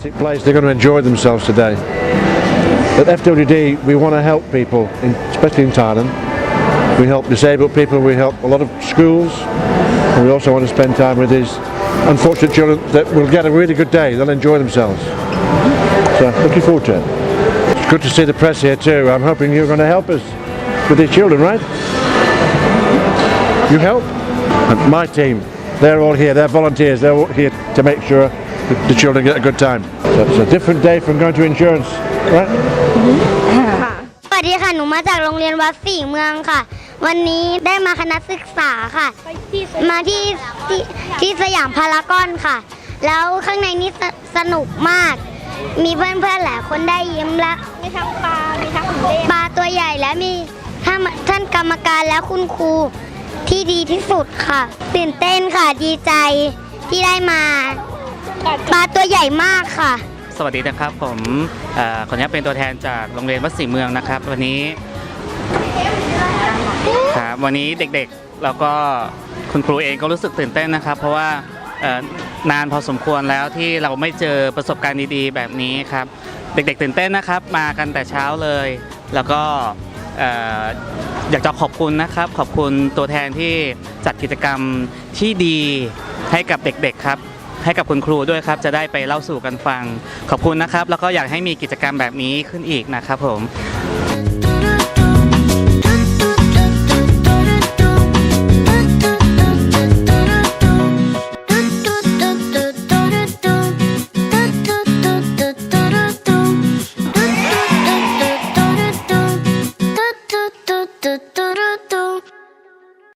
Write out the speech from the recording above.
fantastic place. They're going to enjoy themselves today. At FWD, we want to help people, especially in Thailand. We help disabled people. We help a lot of schools. And we also want to spend time with these unfortunate children that will get a really good day. They'll enjoy themselves. So looking forward to it. It's good to see the press here too. I'm hoping you're going to help us with these children, right? You help? And my team, they're all here. They're volunteers. They're all here to make sure that the children get a good time. So it's a different day from going to insurance, right? สวัสดีค่ะหนูมาจากโรงเรียนวัดสี่เมืองค่ะวันนี้ได้มาคณะศึกษาค่ะมาที่สยามพารากอนค่ะแล้วข้างในนี้สนุกมากมีเพื่อนๆหลายคนได้ยิ้มและมีทั้งปลามีทั้งปลาตัวใหญ่และมีท่านกรรมการและคุณครูที่ดีที่สุดค่ะตื่นเต้นค่ะดีใจที่ได้มาปลาตัวใหญ่มากค่ะสวัสดีนะครับผมคนนี้เป็นตัวแทนจากโรงเรียนวัดศรีเมืองนะครับวันนี้ครับวันนี้เด็กๆแล้วก็คุณครูเองก็รู้สึกตื่นเต้นนะครับเพราะว่านานพอสมควรแล้วที่เราไม่เจอประสบการณ์ดีๆแบบนี้ครับเด็กๆตื่นเต้นนะครับมากันแต่เช้าเลยแล้วก็อยากจะขอบคุณนะครับขอบคุณตัวแทนที่จัดกิจกรรมที่ดีให้กับเด็กๆครับให้กับคุณครูด้วยครับจะได้ไปเล่าสู่กันฟังขอบคุณนะครับแล้วก็อยากให้มีกิจกรรมแบบนี้ขึ้นอีกนะครับผม